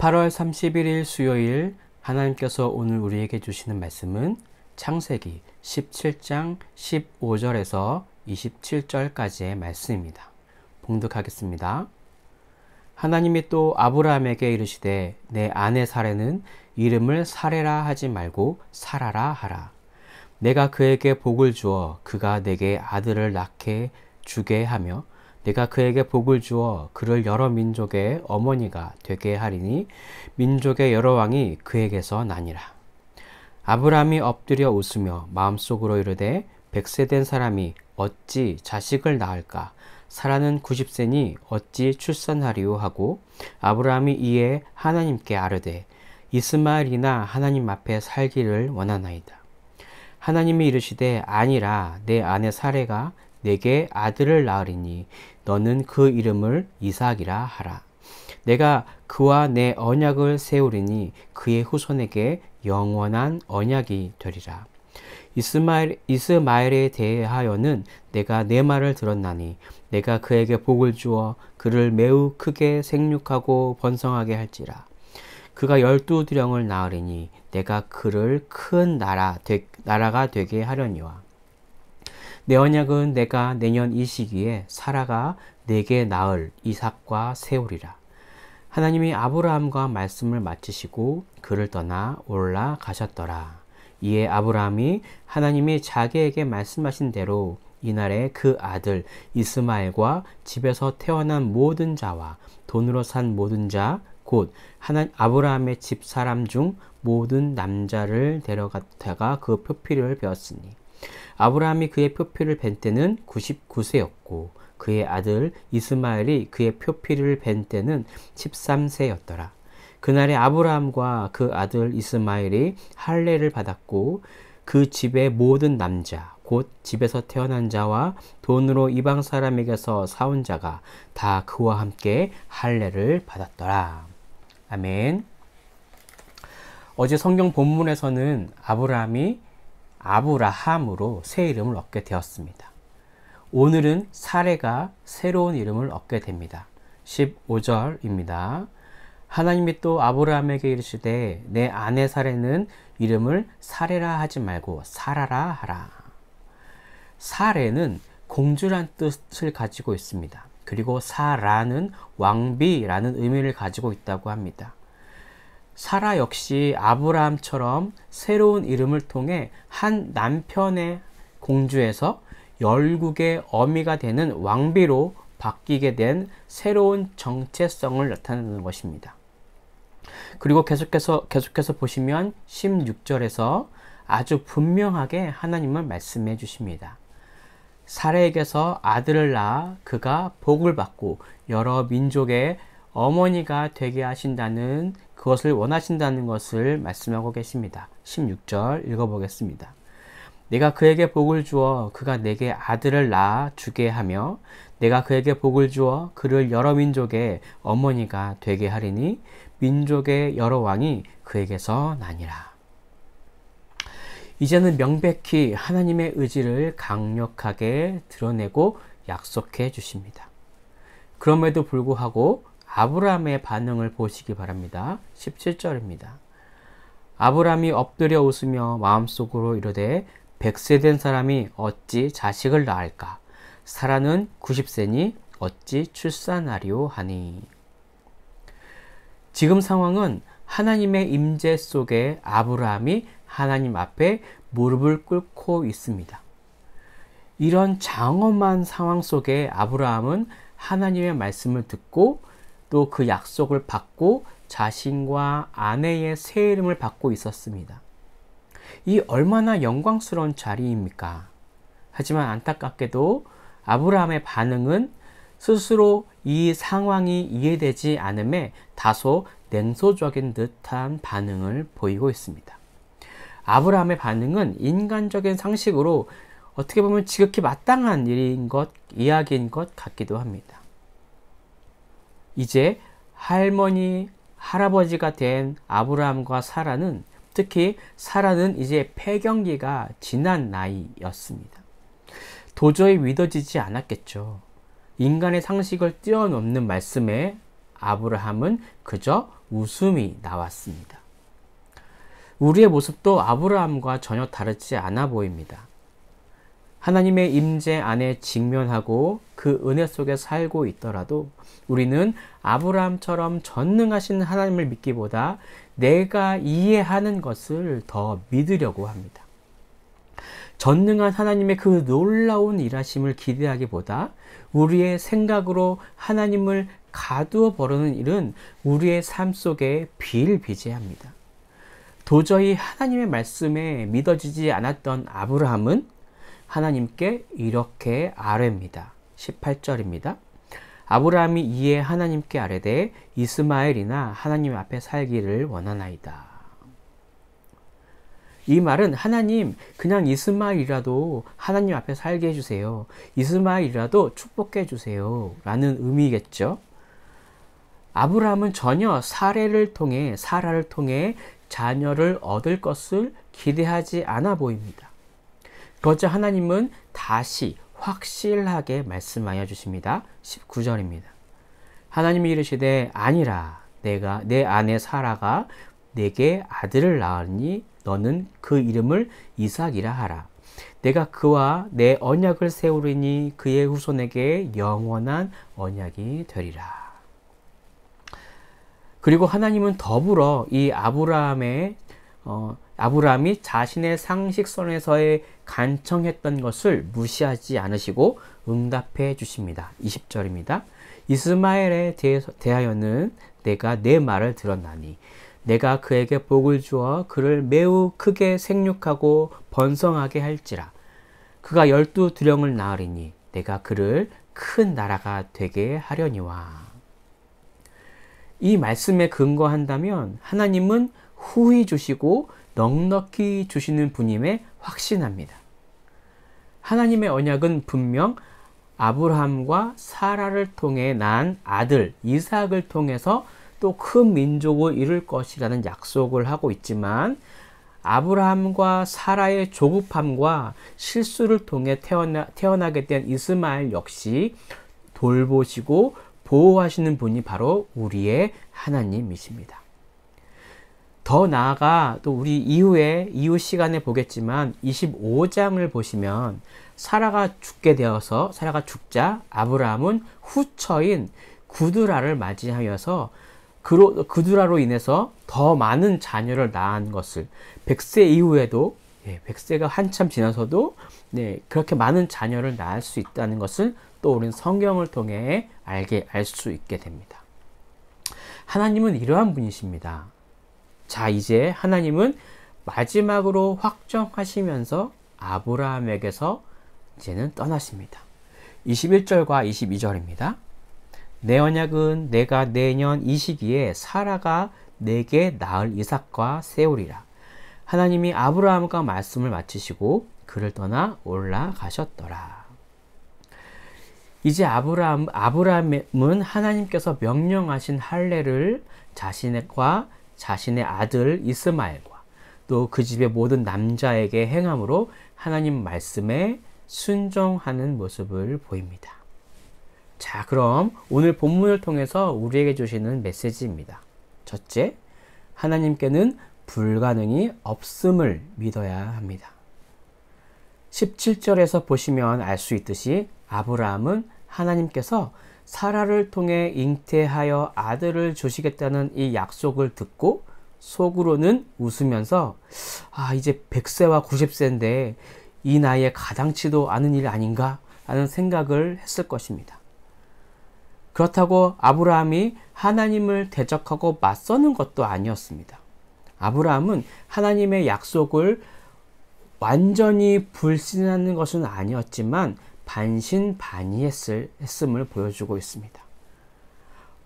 8월 31일 수요일 하나님께서 오늘 우리에게 주시는 말씀은 창세기 17장 15절에서 27절까지의 말씀입니다. 봉독하겠습니다. 하나님이 또 아브라함에게 이르시되 내 아내 사레는 이름을 사레라 하지 말고 사라라 하라. 내가 그에게 복을 주어 그가 내게 아들을 낳게 주게 하며 내가 그에게 복을 주어 그를 여러 민족의 어머니가 되게 하리니 민족의 여러 왕이 그에게서 나니라. 아브라함이 엎드려 웃으며 마음속으로 이르되 100세 된 사람이 어찌 자식을 낳을까? 사라는 90세니 어찌 출산하리요 하고 아브라함이 이에 하나님께 아뢰되 이스마엘이나 하나님 앞에 살기를 원하나이다. 하나님이 이르시되 아니라 내 아내 사레가 내게 아들을 낳으리니 너는 그 이름을 이삭이라 하라. 내가 그와 내 언약을 세우리니 그의 후손에게 영원한 언약이 되리라. 이스마엘에 대하여는 내가 내 말을 들었나니 내가 그에게 복을 주어 그를 매우 크게 생육하고 번성하게 할지라. 그가 12두령을 낳으리니 내가 그를 큰 나라가 되게 하려니와 내 언약은 내가 내년 이 시기에 사라가 내게 낳을 이삭과 세우리라. 하나님이 아브라함과 말씀을 마치시고 그를 떠나 올라가셨더라. 이에 아브라함이 하나님이 자기에게 말씀하신 대로 이날에 그 아들 이스마엘과 집에서 태어난 모든 자와 돈으로 산 모든 자 곧 아브라함의 집 사람 중 모든 남자를 데려갔다가 그 표피를 베었으니 아브라함이 그의 표피를 벤 때는 99세였고 그의 아들 이스마엘이 그의 표피를 벤 때는 13세였더라. 그날에 아브라함과 그 아들 이스마엘이 할례를 받았고 그 집의 모든 남자 곧 집에서 태어난 자와 돈으로 이방 사람에게서 사온 자가 다 그와 함께 할례를 받았더라. 아멘. 어제 성경 본문에서는 아브라함이 아브라함으로 새 이름을 얻게 되었습니다. 오늘은 사레가 새로운 이름을 얻게 됩니다. 15절입니다. 하나님이 또 아브라함에게 이르시되 내 아내 사레는 이름을 사레라 하지 말고 사라라 하라. 사레는 공주란 뜻을 가지고 있습니다. 그리고 사라는 왕비라는 의미를 가지고 있다고 합니다. 사라 역시 아브라함처럼 새로운 이름을 통해 한 남편의 공주에서 열국의 어미가 되는 왕비로 바뀌게 된 새로운 정체성을 나타내는 것입니다. 그리고 계속해서 보시면 16절에서 아주 분명하게 하나님을 말씀해 주십니다. 사레에게서 아들을 낳아 그가 복을 받고 여러 민족의 어머니가 되게 하신다는 그것을 원하신다는 것을 말씀하고 계십니다. 16절 읽어보겠습니다. 내가 그에게 복을 주어 그가 내게 아들을 낳아 주게 하며 내가 그에게 복을 주어 그를 여러 민족의 어머니가 되게 하리니 민족의 여러 왕이 그에게서 나니라. 이제는 명백히 하나님의 의지를 강력하게 드러내고 약속해 주십니다. 그럼에도 불구하고 아브라함의 반응을 보시기 바랍니다. 17절입니다. 아브라함이 엎드려 웃으며 마음속으로 이르되 100세 된 사람이 어찌 자식을 낳을까? 사라는 90세니 어찌 출산하리요 하니. 지금 상황은 하나님의 임재 속에 아브라함이 하나님 앞에 무릎을 꿇고 있습니다. 이런 장엄한 상황 속에 아브라함은 하나님의 말씀을 듣고 또 그 약속을 받고 자신과 아내의 새 이름을 받고 있었습니다. 이 얼마나 영광스러운 자리입니까? 하지만 안타깝게도 아브라함의 반응은 스스로 이 상황이 이해되지 않음에 다소 냉소적인 듯한 반응을 보이고 있습니다. 아브라함의 반응은 인간적인 상식으로 어떻게 보면 지극히 마땅한 이야기인 것 같기도 합니다. 이제 할머니, 할아버지가 된 아브라함과 사라는 특히 사라는 이제 폐경기가 지난 나이였습니다. 도저히 믿어지지 않았겠죠. 인간의 상식을 뛰어넘는 말씀에 아브라함은 그저 웃음이 나왔습니다. 우리의 모습도 아브라함과 전혀 다르지 않아 보입니다. 하나님의 임재 안에 직면하고 그 은혜 속에 살고 있더라도 우리는 아브라함처럼 전능하신 하나님을 믿기보다 내가 이해하는 것을 더 믿으려고 합니다. 전능한 하나님의 그 놀라운 일하심을 기대하기보다 우리의 생각으로 하나님을 가두어 버리는 일은 우리의 삶 속에 비일비재합니다. 도저히 하나님의 말씀에 믿어지지 않았던 아브라함은 하나님께 이렇게 아뢰입니다. 18절입니다. 아브라함이 이에 하나님께 아뢰되 이스마엘이나 하나님 앞에 살기를 원하나이다. 이 말은 하나님 그냥 이스마엘이라도 하나님 앞에 살게 해주세요. 이스마엘이라도 축복해 주세요. 라는 의미겠죠. 아브라함은 전혀 사라를 통해 자녀를 얻을 것을 기대하지 않아 보입니다. 그러자 하나님은 다시 확실하게 말씀하여 주십니다. 19절입니다. 하나님이 이르시되 아니라 내가 내 아내 사라가 내게 아들을 낳으니 너는 그 이름을 이삭이라 하라. 내가 그와 내 언약을 세우리니 그의 후손에게 영원한 언약이 되리라. 그리고 하나님은 더불어 이 아브라함이 자신의 상식선에서의 간청했던 것을 무시하지 않으시고 응답해 주십니다. 20절입니다. 이스마엘에 대하여는 내가 내 말을 들었나니 내가 그에게 복을 주어 그를 매우 크게 생육하고 번성하게 할지라. 그가 12두령을 낳으리니 내가 그를 큰 나라가 되게 하려니와. 이 말씀에 근거한다면 하나님은 후히 주시고 넉넉히 주시는 분임에 확신합니다. 하나님의 언약은 분명 아브라함과 사라를 통해 난 아들 이삭을 통해서 또 큰 민족을 이룰 것이라는 약속을 하고 있지만 아브라함과 사라의 조급함과 실수를 통해 태어나게 된 이스마엘 역시 돌보시고 보호하시는 분이 바로 우리의 하나님이십니다. 더 나아가 또 우리 이후 시간에 보겠지만 25장을 보시면 사라가 죽자 아브라함은 후처인 구드라를 맞이하여서 구드라로 인해서 더 많은 자녀를 낳은 것을 100세 이후에도 100세가 한참 지나서도 그렇게 많은 자녀를 낳을 수 있다는 것을 또 우리는 성경을 통해 알 수 있게 됩니다. 하나님은 이러한 분이십니다. 자, 이제 하나님은 마지막으로 확정하시면서 아브라함에게서 이제는 떠나십니다. 21절과 22절입니다. 내 언약은 내가 내년 이 시기에 사라가 내게 낳을 이삭과 세우리라. 하나님이 아브라함과 말씀을 마치시고 그를 떠나 올라가셨더라. 이제 아브라함은 하나님께서 명령하신 할례를 자신의 아들 이스마엘과 또 그 집의 모든 남자에게 행함으로 하나님 말씀에 순종하는 모습을 보입니다. 자, 그럼 오늘 본문을 통해서 우리에게 주시는 메시지입니다. 첫째, 하나님께는 불가능이 없음을 믿어야 합니다. 17절에서 보시면 알 수 있듯이 아브라함은 하나님께서 사라를 통해 잉태하여 아들을 주시겠다는 이 약속을 듣고 속으로는 웃으면서 이제 100세와 90세인데 이 나이에 가당치도 않은 일 아닌가 하는 생각을 했을 것입니다. 그렇다고 아브라함이 하나님을 대적하고 맞서는 것도 아니었습니다. 아브라함은 하나님의 약속을 완전히 불신하는 것은 아니었지만 반신반의했음을 보여주고 있습니다.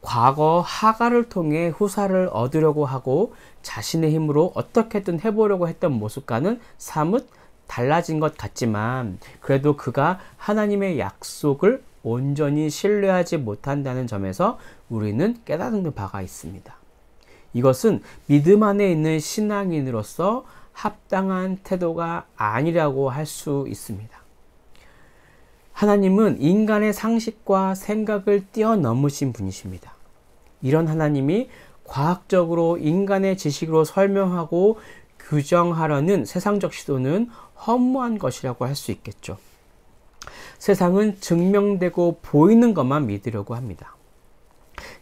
과거 하갈을 통해 후사를 얻으려고 하고 자신의 힘으로 어떻게든 해보려고 했던 모습과는 사뭇 달라진 것 같지만 그래도 그가 하나님의 약속을 온전히 신뢰하지 못한다는 점에서 우리는 깨닫는 바가 있습니다. 이것은 믿음 안에 있는 신앙인으로서 합당한 태도가 아니라고 할 수 있습니다. 하나님은 인간의 상식과 생각을 뛰어넘으신 분이십니다. 이런 하나님이 과학적으로 인간의 지식으로 설명하고 규정하려는 세상적 시도는 허무한 것이라고 할 수 있겠죠. 세상은 증명되고 보이는 것만 믿으려고 합니다.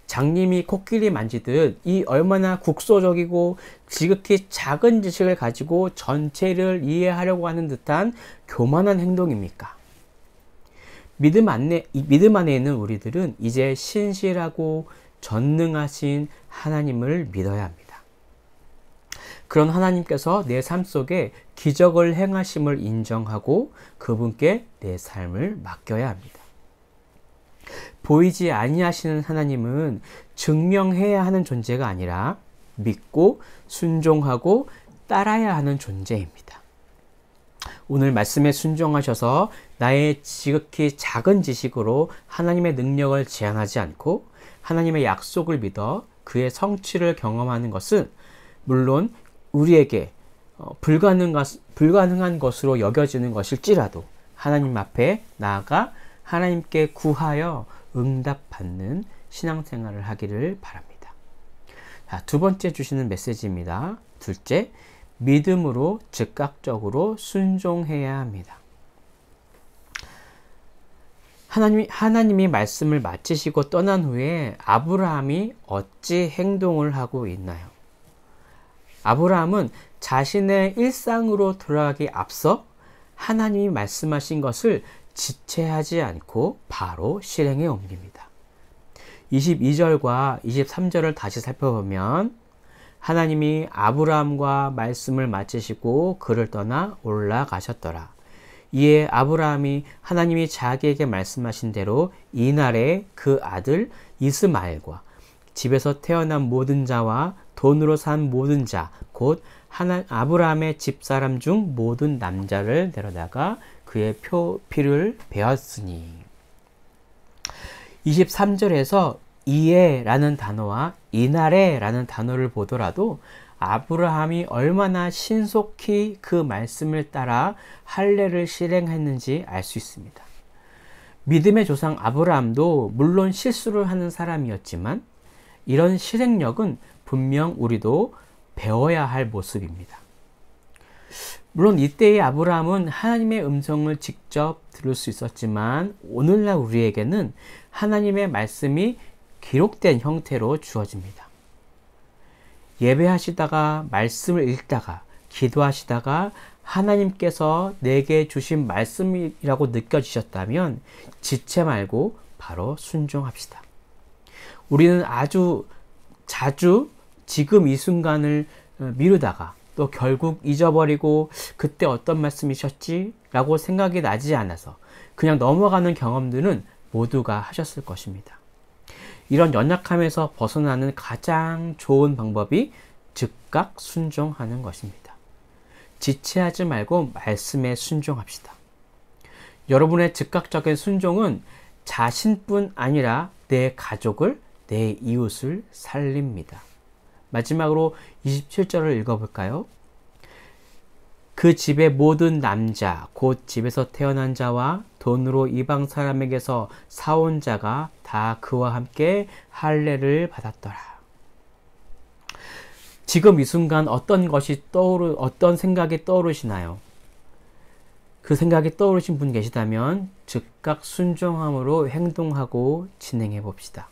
장님이 코끼리 만지듯 이 얼마나 국소적이고 지극히 작은 지식을 가지고 전체를 이해하려고 하는 듯한 교만한 행동입니까? 믿음 안에 있는 우리들은 이제 신실하고 전능하신 하나님을 믿어야 합니다. 그런 하나님께서 내 삶 속에 기적을 행하심을 인정하고 그분께 내 삶을 맡겨야 합니다. 보이지 아니하시는 하나님은 증명해야 하는 존재가 아니라 믿고 순종하고 따라야 하는 존재입니다. 오늘 말씀에 순종하셔서 나의 지극히 작은 지식으로 하나님의 능력을 제한하지 않고 하나님의 약속을 믿어 그의 성취를 경험하는 것은 물론 우리에게 불가능한 것으로 여겨지는 것일지라도 하나님 앞에 나아가 하나님께 구하여 응답받는 신앙생활을 하기를 바랍니다. 자, 두 번째 주시는 메시지입니다. 둘째, 믿음으로 즉각적으로 순종해야 합니다. 하나님이 말씀을 마치시고 떠난 후에 아브라함이 어찌 행동을 하고 있나요? 아브라함은 자신의 일상으로 돌아가기 앞서 하나님이 말씀하신 것을 지체하지 않고 바로 실행에 옮깁니다. 22절과 23절을 다시 살펴보면 하나님이 아브라함과 말씀을 마치시고 그를 떠나 올라가셨더라. 이에 아브라함이 하나님이 자기에게 말씀하신 대로 이날에 그 아들 이스마엘과 집에서 태어난 모든 자와 돈으로 산 모든 자, 곧 아브라함의 집사람 중 모든 남자를 데려다가 그의 피를 베었으니. 23절에서 이에라는 단어와 이날에라는 단어를 보더라도 아브라함이 얼마나 신속히 그 말씀을 따라 할례를 실행했는지 알 수 있습니다. 믿음의 조상 아브라함도 물론 실수를 하는 사람이었지만 이런 실행력은 분명 우리도 배워야 할 모습입니다. 물론 이때의 아브라함은 하나님의 음성을 직접 들을 수 있었지만 오늘날 우리에게는 하나님의 말씀이 기록된 형태로 주어집니다. 예배하시다가 말씀을 읽다가 기도하시다가 하나님께서 내게 주신 말씀이라고 느껴지셨다면 지체 말고 바로 순종합시다. 우리는 아주 자주 지금 이 순간을 미루다가 또 결국 잊어버리고 그때 어떤 말씀이셨지? 라고 생각이 나지 않아서 그냥 넘어가는 경험들은 모두가 하셨을 것입니다. 이런 연약함에서 벗어나는 가장 좋은 방법이 즉각 순종하는 것입니다. 지체하지 말고 말씀에 순종합시다. 여러분의 즉각적인 순종은 자신뿐 아니라 내 가족을, 내 이웃을 살립니다. 마지막으로 27절을 읽어볼까요? 그 집의 모든 남자, 곧 집에서 태어난 자와 돈으로 이방 사람에게서 사온 자가 다 그와 함께 할례를 받았더라. 지금 이 순간 어떤 생각이 떠오르시나요? 그 생각이 떠오르신 분 계시다면 즉각 순종함으로 행동하고 진행해 봅시다.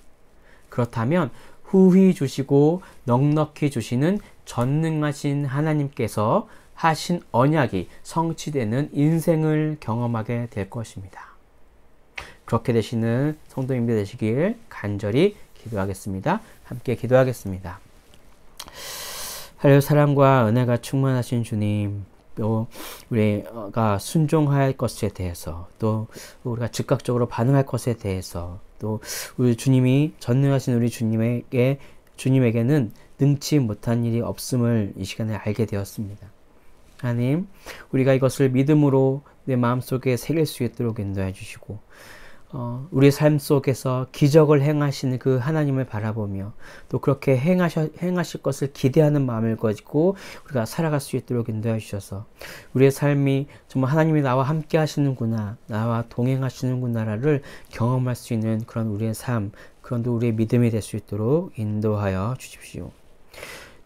그렇다면 후히 주시고 넉넉히 주시는 전능하신 하나님께서 하신 언약이 성취되는 인생을 경험하게 될 것입니다. 그렇게 되시는 성도님들 되시길 간절히 기도하겠습니다. 함께 기도하겠습니다. 하나님의 사랑과 은혜가 충만하신 주님, 또 우리가 순종할 것에 대해서, 또 우리가 즉각적으로 반응할 것에 대해서, 또 우리 주님이 전능하신 우리 주님에게는 능치 못한 일이 없음을 이 시간에 알게 되었습니다. 하나님, 우리가 이것을 믿음으로 내 마음속에 새길 수 있도록 인도해 주시고 우리 삶 속에서 기적을 행하시는 그 하나님을 바라보며 또 그렇게 행하실 것을 기대하는 마음을 가지고 우리가 살아갈 수 있도록 인도해 주셔서 우리의 삶이 정말 하나님이 나와 함께 하시는구나, 나와 동행하시는구나를 경험할 수 있는 그런 우리의 삶 그런 또 우리의 믿음이 될 수 있도록 인도하여 주십시오.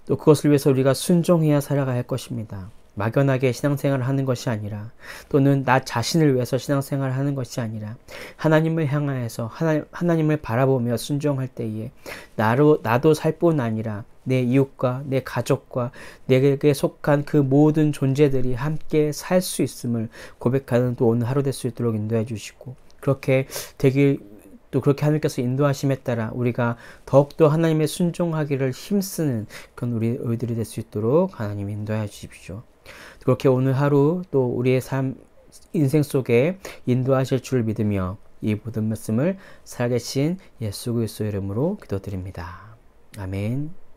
또 그것을 위해서 우리가 순종해야 살아가야 할 것입니다. 막연하게 신앙생활을 하는 것이 아니라, 또는 나 자신을 위해서 신앙생활을 하는 것이 아니라, 하나님을 향하여서 하나님을 바라보며 순종할 때에 나도 살 뿐 아니라 내 이웃과 내 가족과 내게 속한 그 모든 존재들이 함께 살 수 있음을 고백하는 또 오늘 하루 될 수 있도록 인도해 주시고, 그렇게 되길, 또 그렇게 하나님께서 인도하심에 따라 우리가 더욱더 하나님의 순종하기를 힘쓰는 그런 우리들이 될 수 있도록 하나님 인도해 주십시오. 그렇게 오늘 하루 또 우리의 인생 속에 인도하실 줄 믿으며 이 모든 말씀을 살아계신 예수 그리스도의 이름으로 기도드립니다. 아멘.